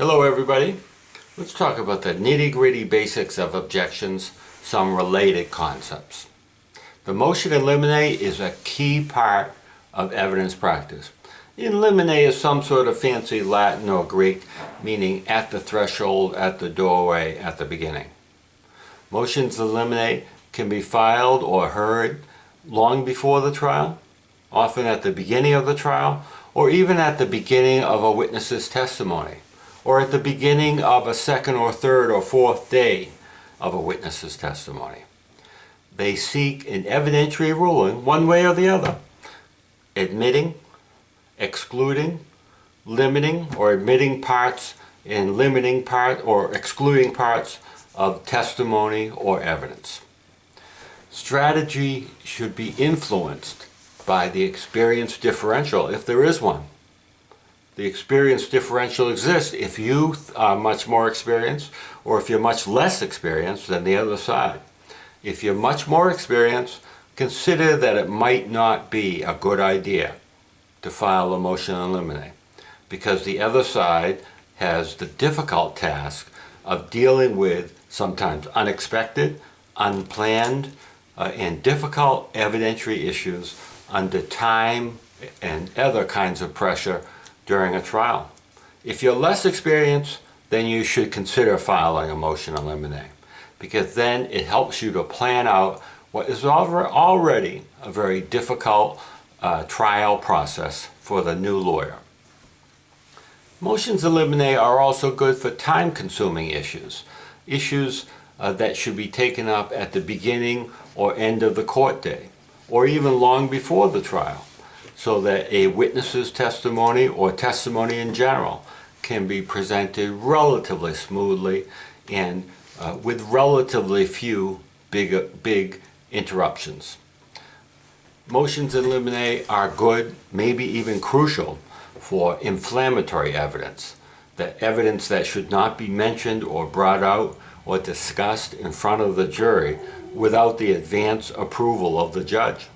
Hello everybody. Let's talk about the nitty-gritty basics of objections, some related concepts. The motion in limine is a key part of evidence practice. In limine is some sort of fancy Latin or Greek, meaning at the threshold, at the doorway, at the beginning. Motions in limine can be filed or heard long before the trial, often at the beginning of the trial, or even at the beginning of a witness's testimony, or at the beginning of a second or third or fourth day of a witness's testimony. They seek an evidentiary ruling one way or the other, admitting, excluding, limiting, or admitting parts and limiting part or excluding parts of testimony or evidence. Strategy should be influenced by the experience differential, if there is one. The experience differential exists if you are much more experienced or if you're much less experienced than the other side. If you're much more experienced, consider that it might not be a good idea to file a motion in limine, because the other side has the difficult task of dealing with sometimes unexpected, unplanned, and difficult evidentiary issues under time and other kinds of pressure during a trial. If you're less experienced, then you should consider filing a motion in limine, because then it helps you to plan out what is already a very difficult trial process for the new lawyer. Motions in limine are also good for time-consuming issues that should be taken up at the beginning or end of the court day, or even long before the trial, so that a witness's testimony or testimony in general can be presented relatively smoothly and with relatively few big interruptions. Motions in limine are good, maybe even crucial, for inflammatory evidence, that evidence that should not be mentioned or brought out or discussed in front of the jury without the advance approval of the judge.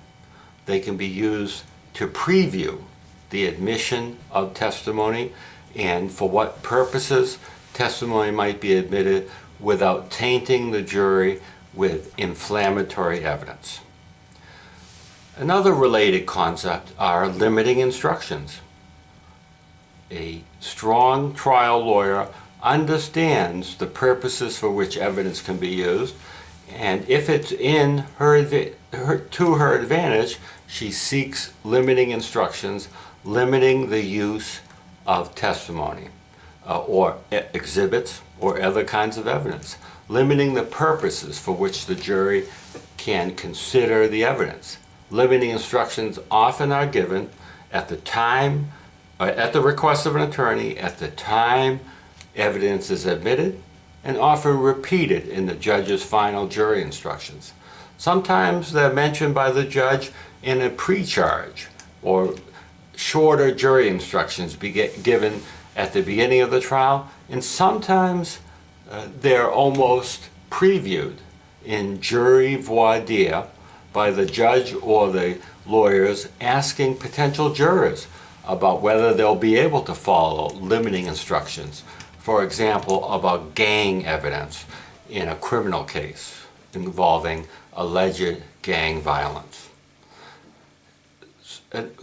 They can be used to preview the admission of testimony and for what purposes testimony might be admitted without tainting the jury with inflammatory evidence. Another related concept are limiting instructions. A strong trial lawyer understands the purposes for which evidence can be used, and if it's to her advantage, she seeks limiting instructions, limiting the use of testimony or exhibits or other kinds of evidence, limiting the purposes for which the jury can consider the evidence. Limiting instructions often are given at the time, at the request of an attorney, at the time evidence is admitted, and often repeated in the judge's final jury instructions. Sometimes they're mentioned by the judge in a pre-charge, or shorter jury instructions given at the beginning of the trial, and sometimes they're almost previewed in jury voir dire by the judge or the lawyers asking potential jurors about whether they'll be able to follow limiting instructions. For example, about gang evidence in a criminal case involving alleged gang violence.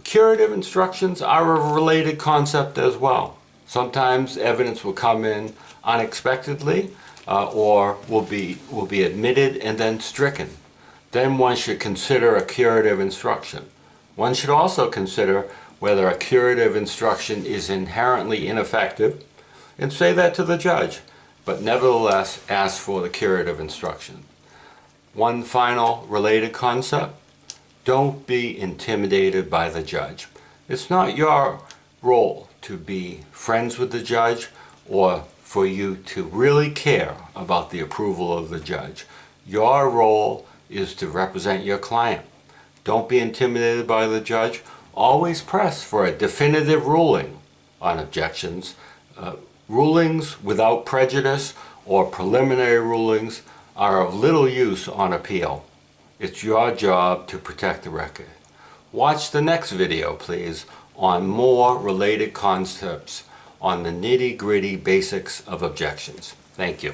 Curative instructions are a related concept as well. Sometimes evidence will come in unexpectedly or will be admitted and then stricken. Then one should consider a curative instruction. One should also consider whether a curative instruction is inherently ineffective and say that to the judge, but nevertheless ask for the curative instruction. One final related concept: don't be intimidated by the judge. It's not your role to be friends with the judge or for you to really care about the approval of the judge. Your role is to represent your client. Don't be intimidated by the judge. Always press for a definitive ruling on objections. Rulings without prejudice or preliminary rulings are of little use on appeal. It's your job to protect the record. Watch the next video, please, on more related concepts on the nitty-gritty basics of objections. Thank you.